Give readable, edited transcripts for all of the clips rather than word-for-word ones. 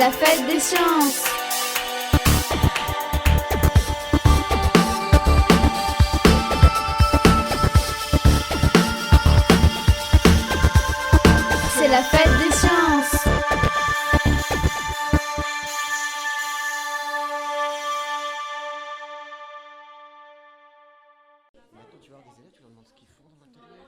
la fête des sciences. C'est la fête des sciences. Maintenant, tu vas avoir des élèves, tu leur demandes ce qu'ils font dans l'atelier.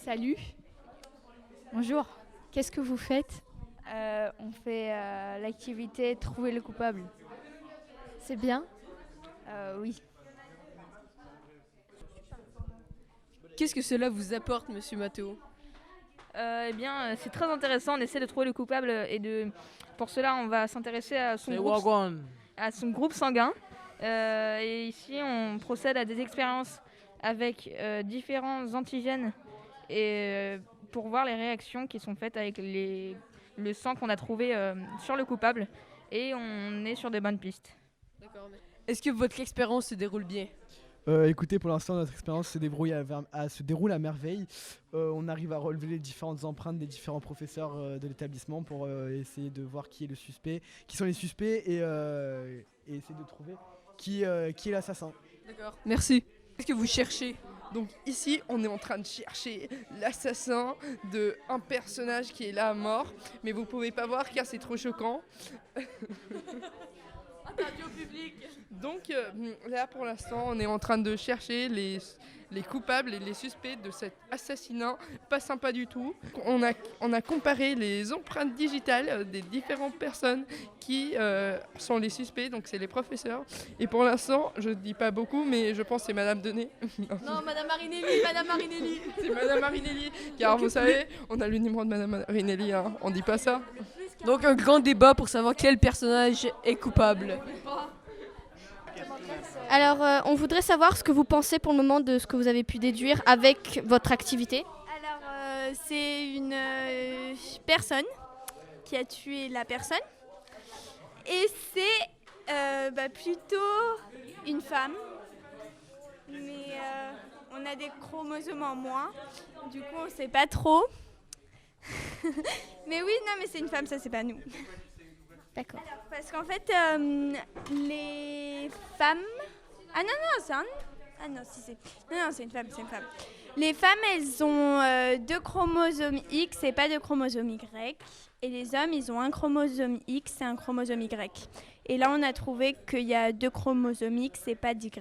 Salut. Bonjour. Qu'est-ce que vous faites ? On fait l'activité Trouver le coupable. C'est bien. Oui. Qu'est-ce que cela vous apporte, monsieur Matteo ? Eh bien, c'est très intéressant. On essaie de trouver le coupable pour cela, on va s'intéresser à son groupe sanguin. Et ici, on procède à des expériences avec différents antigènes et pour voir les réactions qui sont faites avec le sang qu'on a trouvé sur le coupable. Et on est sur des bonnes pistes. D'accord. Est-ce que votre expérience se déroule bien ? Écoutez, pour l'instant, notre expérience se déroule à merveille. On arrive à relever les différentes empreintes des différents professeurs de l'établissement pour essayer de voir qui sont les suspects et essayer de trouver qui est l'assassin. D'accord. Merci. Qu'est-ce que vous cherchez ? Donc ici, on est en train de chercher l'assassin de un personnage qui est là mort, mais vous pouvez pas voir car c'est trop choquant. Interdit au public. Donc là, pour l'instant, on est en train de chercher les coupables et les suspects de cet assassinat pas sympa du tout. On a comparé les empreintes digitales des différentes personnes qui sont les suspects, donc c'est les professeurs. Et pour l'instant, je dis pas beaucoup, mais je pense que c'est Madame Denet. Non, Madame Marinelli. C'est Madame Marinelli, car vous savez, on a le numéro de Madame Marinelli, hein. On dit pas ça. Donc un grand débat pour savoir quel personnage est coupable. Alors, on voudrait savoir ce que vous pensez pour le moment de ce que vous avez pu déduire avec votre activité. Alors, c'est une personne qui a tué la personne. Et c'est plutôt une femme. Mais on a des chromosomes en moins. Du coup, on ne sait pas trop. Mais oui, non, mais c'est une femme, ça, c'est pas nous. D'accord. Parce qu'en fait, les femmes... Ah non, c'est un... Ah non, si c'est... Non, c'est une femme. Les femmes, elles ont 2 chromosomes X et pas de chromosome Y. Et les hommes, ils ont un chromosome X et un chromosome Y. Et là, on a trouvé qu'il y a 2 chromosomes X et pas d'Y.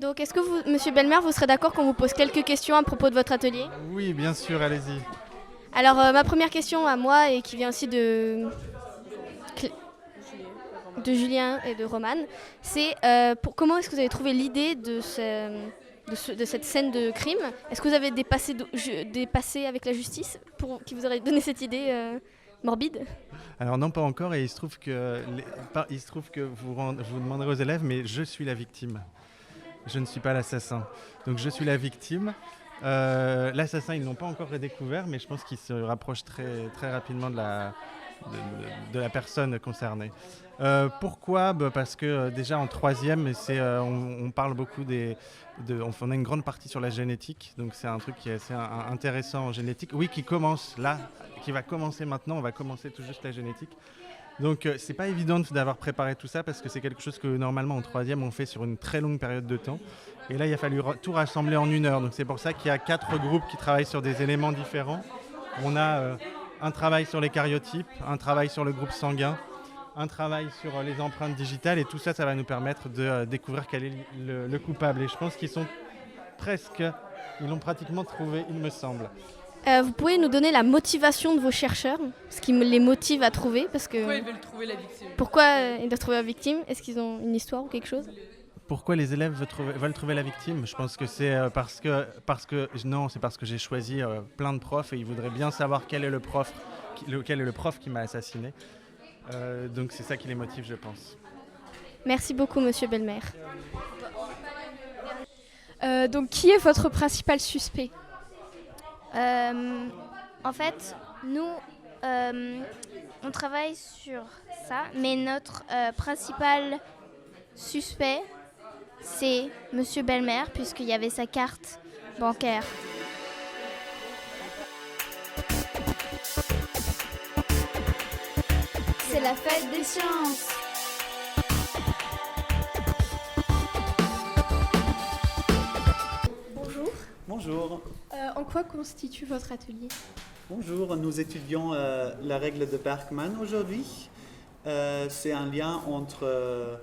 Donc, est-ce que vous, Monsieur Belmer, vous serez d'accord qu'on vous pose quelques questions à propos de votre atelier ? Oui, bien sûr, allez-y. Alors, ma première question à moi, et qui vient aussi de Julien et de Romane, c'est comment est-ce que vous avez trouvé l'idée de cette scène de crime ? Est-ce que vous avez des passés avec la justice qui vous auraient donné cette idée morbide ? Alors non, pas encore, et il se trouve que vous demanderez aux élèves, mais je suis la victime. Je ne suis pas l'assassin. Donc je suis la victime. L'assassin, ils ne l'ont pas encore redécouvert, mais je pense qu'il se rapproche très, très rapidement de la personne concernée. Pourquoi ? Parce que déjà en 3e, on parle beaucoup on a une grande partie sur la génétique, donc c'est un truc qui est assez intéressant en génétique. Oui, qui va commencer maintenant, on va commencer tout juste la génétique. Donc c'est pas évident d'avoir préparé tout ça parce que c'est quelque chose que normalement en 3e on fait sur une très longue période de temps. Et là il a fallu tout rassembler en 1 heure. Donc c'est pour ça qu'il y a 4 groupes qui travaillent sur des éléments différents. On a un travail sur les cariotypes, un travail sur le groupe sanguin, un travail sur les empreintes digitales et tout ça, ça va nous permettre de découvrir quel est le coupable. Et je pense qu'ils l'ont pratiquement trouvé, il me semble. Vous pouvez nous donner la motivation de vos chercheurs, ce qui les motive à trouver, parce que... Pourquoi ils veulent trouver la victime ? Pourquoi ils doivent trouver la victime ? Est-ce qu'ils ont une histoire ou quelque chose ? Pourquoi les élèves veulent trouver la victime ? Je pense que c'est parce que j'ai choisi plein de profs et ils voudraient bien savoir quel est le prof qui m'a assassiné. Donc c'est ça qui les motive, je pense. Merci beaucoup, Monsieur Belmer. Donc, qui est votre principal suspect ? En fait, nous, on travaille sur ça, mais notre principal suspect, c'est Monsieur Belmer, puisqu'il y avait sa carte bancaire. c'est la fête des sciences. Bonjour. Bonjour. En quoi constitue votre atelier? Bonjour, nous étudions la règle de Berkman aujourd'hui. C'est un lien entre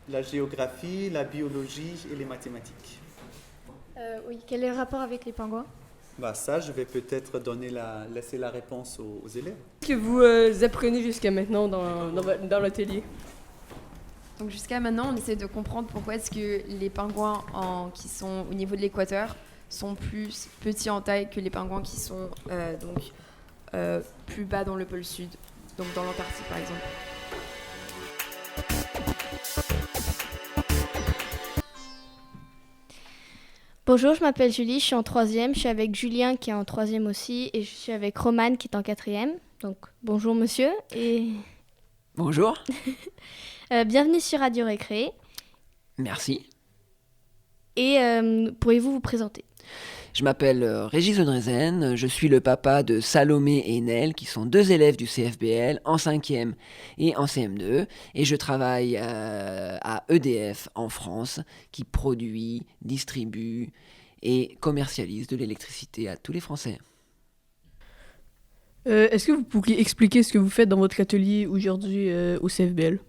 la géographie, la biologie et les mathématiques. Oui, quel est le rapport avec les pingouins? Ça, je vais peut-être laisser la réponse aux élèves. Qu'est-ce que vous apprenez jusqu'à maintenant dans l'atelier? Donc jusqu'à maintenant, on essaie de comprendre pourquoi est-ce que les pingouins qui sont au niveau de l'équateur sont plus petits en taille que les pingouins qui sont plus bas dans le pôle sud, donc dans l'Antarctique par exemple. Bonjour, je m'appelle Julie, je suis en 3e, je suis avec Julien qui est en 3e aussi et je suis avec Romane qui est en 4e. Donc bonjour monsieur et... Bonjour. Bienvenue sur Radio Récré. Merci. Et pourriez-vous vous présenter? Je m'appelle Régis Audrezen, je suis le papa de Salomé et Nel, qui sont 2 élèves du CFBL en 5e et en CM2, et je travaille à EDF en France, qui produit, distribue et commercialise de l'électricité à tous les Français. Est-ce que vous pourriez expliquer ce que vous faites dans votre atelier aujourd'hui au CFBL?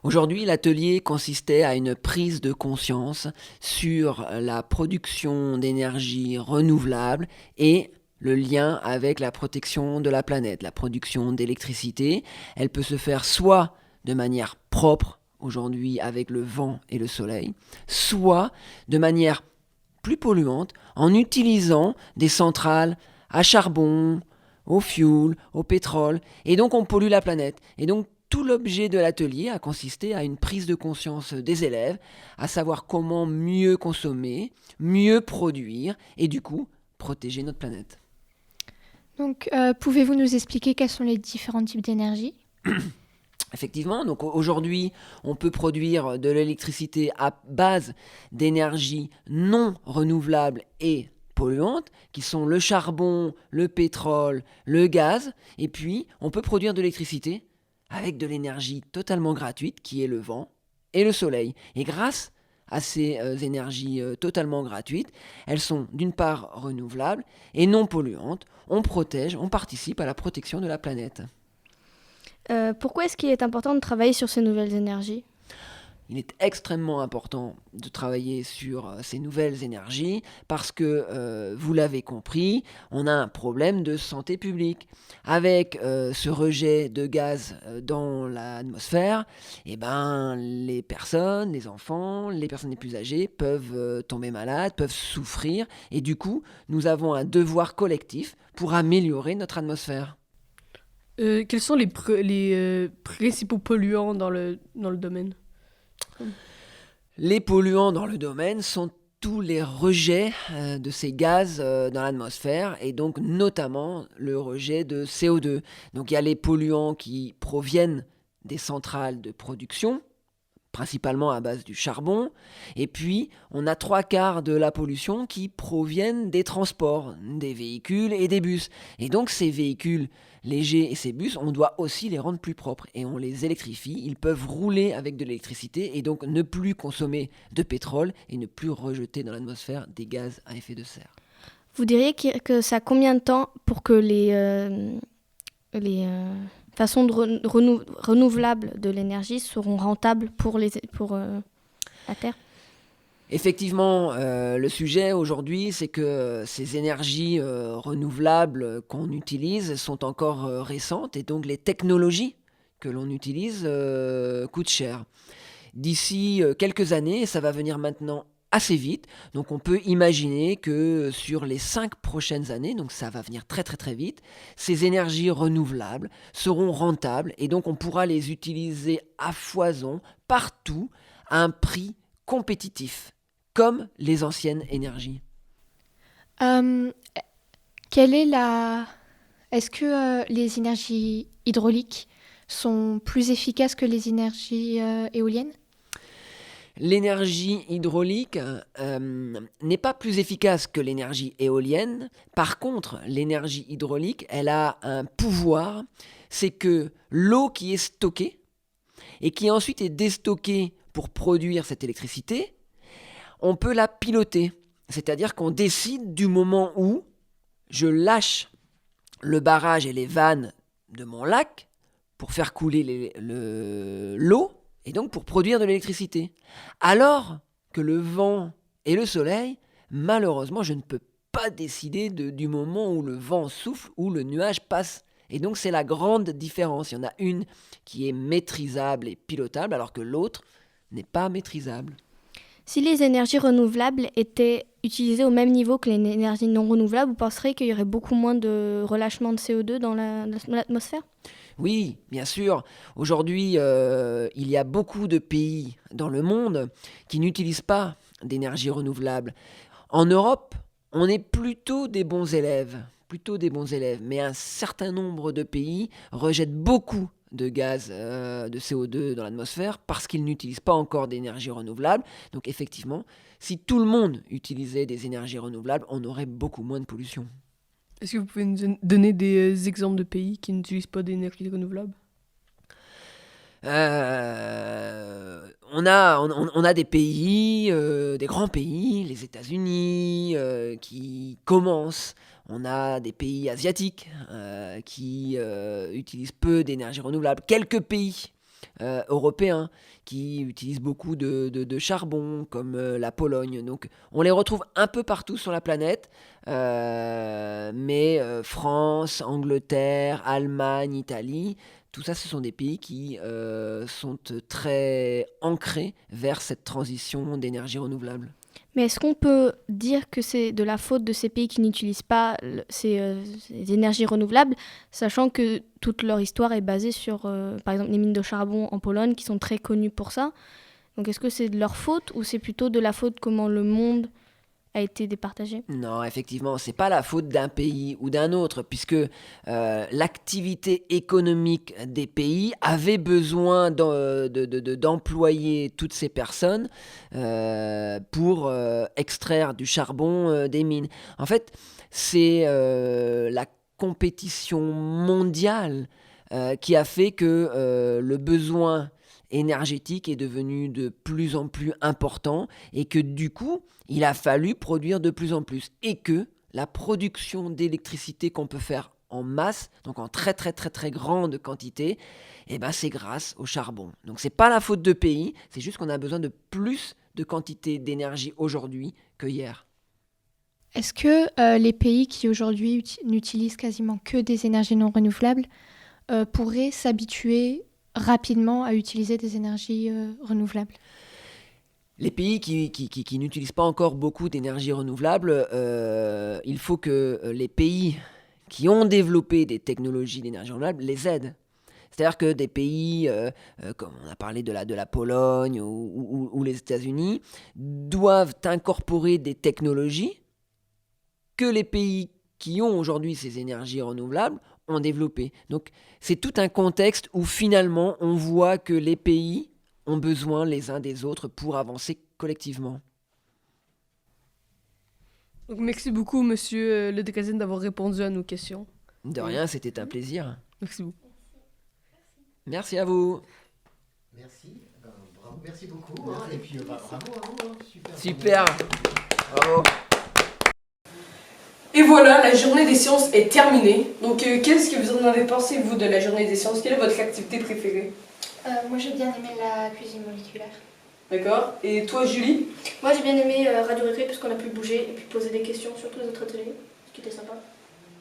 Aujourd'hui, l'atelier consistait à une prise de conscience sur la production d'énergie renouvelable et le lien avec la protection de la planète. La production d'électricité, elle peut se faire soit de manière propre, aujourd'hui avec le vent et le soleil, soit de manière plus polluante en utilisant des centrales à charbon, au fioul, au pétrole, et donc on pollue la planète. Et donc tout l'objet de l'atelier a consisté à une prise de conscience des élèves, à savoir comment mieux consommer, mieux produire et du coup protéger notre planète. Donc, pouvez-vous nous expliquer quels sont les différents types d'énergie? Effectivement, donc aujourd'hui, on peut produire de l'électricité à base d'énergie non renouvelable et polluantes, qui sont le charbon, le pétrole, le gaz, et puis on peut produire de l'électricité avec de l'énergie totalement gratuite qui est le vent et le soleil. Et grâce à ces énergies totalement gratuites, elles sont d'une part renouvelables et non polluantes. On protège, on participe à la protection de la planète. Pourquoi est-ce qu'il est important de travailler sur ces nouvelles énergies? Il est extrêmement important de travailler sur ces nouvelles énergies parce que, vous l'avez compris, on a un problème de santé publique. Avec ce rejet de gaz dans l'atmosphère, les personnes, les enfants, les personnes les plus âgées peuvent tomber malades, peuvent souffrir. Et du coup, nous avons un devoir collectif pour améliorer notre atmosphère. Quels sont les principaux polluants dans le domaine? Les polluants dans le domaine sont tous les rejets de ces gaz dans l'atmosphère et donc notamment le rejet de CO2. Donc il y a les polluants qui proviennent des centrales de production, principalement à base du charbon, et puis on a 3/4 de la pollution qui proviennent des transports, des véhicules et des bus. Et donc ces véhicules légers et ces bus, on doit aussi les rendre plus propres et on les électrifie. Ils peuvent rouler avec de l'électricité et donc ne plus consommer de pétrole et ne plus rejeter dans l'atmosphère des gaz à effet de serre. Vous diriez que ça a combien de temps pour que les façons renouvelables de l'énergie seront rentables pour la Terre? Effectivement, le sujet aujourd'hui, c'est que ces énergies renouvelables qu'on utilise sont encore récentes et donc les technologies que l'on utilise coûtent cher. D'ici quelques années, ça va venir maintenant assez vite, donc on peut imaginer que sur les 5 prochaines années, donc ça va venir très très très vite, ces énergies renouvelables seront rentables et donc on pourra les utiliser à foison partout à un prix compétitif, comme les anciennes énergies. Est-ce que les énergies hydrauliques sont plus efficaces que les énergies éoliennes? l'énergie hydraulique n'est pas plus efficace que l'énergie éolienne. Par contre, l'énergie hydraulique, elle a un pouvoir, c'est que l'eau qui est stockée et qui ensuite est déstockée pour produire cette électricité, on peut la piloter. C'est-à-dire qu'on décide du moment où je lâche le barrage et les vannes de mon lac pour faire couler l'eau et donc pour produire de l'électricité. Alors que le vent et le soleil, malheureusement, je ne peux pas décider du moment où le vent souffle, où le nuage passe. Et donc c'est la grande différence. Il y en a une qui est maîtrisable et pilotable, alors que l'autre n'est pas maîtrisable. Si les énergies renouvelables étaient utilisées au même niveau que les énergies non renouvelables, vous penserez qu'il y aurait beaucoup moins de relâchement de CO2 dans l'atmosphère ? Oui, bien sûr. Aujourd'hui, il y a beaucoup de pays dans le monde qui n'utilisent pas d'énergie renouvelable. En Europe, on est plutôt des bons élèves, mais un certain nombre de pays rejettent beaucoup de gaz de CO2 dans l'atmosphère parce qu'ils n'utilisent pas encore d'énergie renouvelable. Donc effectivement, si tout le monde utilisait des énergies renouvelables, on aurait beaucoup moins de pollution. Est-ce que vous pouvez nous donner des exemples de pays qui n'utilisent pas d'énergie renouvelable ? On a des pays, des grands pays, les États-Unis qui commencent. On a des pays asiatiques qui utilisent peu d'énergie renouvelable. Quelques pays européens qui utilisent beaucoup de charbon, comme la Pologne. Donc on les retrouve un peu partout sur la planète, mais France, Angleterre, Allemagne, Italie, tout ça, ce sont des pays qui sont très ancrés vers cette transition d'énergie renouvelable. Mais est-ce qu'on peut dire que c'est de la faute de ces pays qui n'utilisent pas ces énergies renouvelables, sachant que toute leur histoire est basée sur, par exemple, les mines de charbon en Pologne, qui sont très connues pour ça. Donc est-ce que c'est de leur faute ou c'est plutôt de la faute comment le monde a été départagé ? Non, effectivement, c'est pas la faute d'un pays ou d'un autre, puisque l'activité économique des pays avait besoin d'employer toutes ces personnes pour extraire du charbon des mines. En fait, c'est la compétition mondiale qui a fait que le besoin énergétique est devenu de plus en plus important et que du coup, il a fallu produire de plus en plus et que la production d'électricité qu'on peut faire en masse, donc en très très très très grande quantité, eh ben c'est grâce au charbon. Donc c'est pas la faute de pays, c'est juste qu'on a besoin de plus de quantité d'énergie aujourd'hui que hier. Est-ce que les pays qui aujourd'hui n'utilisent quasiment que des énergies non renouvelables pourraient s'habituer rapidement à utiliser des énergies renouvelables ? Les pays qui n'utilisent pas encore beaucoup d'énergie renouvelable, il faut que les pays qui ont développé des technologies d'énergie renouvelable les aident. C'est-à-dire que des pays, comme on a parlé de la Pologne ou les États-Unis, doivent incorporer des technologies que les pays qui ont aujourd'hui ces énergies renouvelables ont développées. Donc c'est tout un contexte où finalement on voit que les pays ont besoin les uns des autres pour avancer collectivement. Donc, merci beaucoup, monsieur Le Drésin, d'avoir répondu à nos questions. De rien, c'était un plaisir. Merci beaucoup. Merci à vous. Merci, bravo, merci beaucoup. Et puis bravo à vous. Super. Bravo. Et voilà, la journée des sciences est terminée. Donc, qu'est-ce que vous en avez pensé, vous, de la journée des sciences ? Quelle est votre activité préférée ? Moi, j'ai bien aimé la cuisine moléculaire. D'accord. Et toi, Julie ? Moi, j'ai bien aimé Radio Récré, puisqu'on a pu bouger et puis poser des questions sur tous les autres ateliers, ce qui était sympa.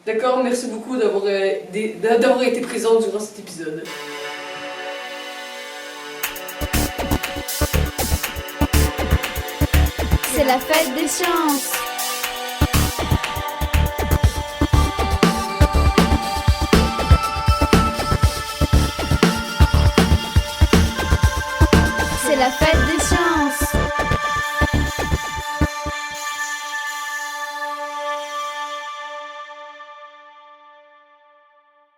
D'accord, merci beaucoup d'avoir été présente durant cet épisode. C'est la fête des sciences.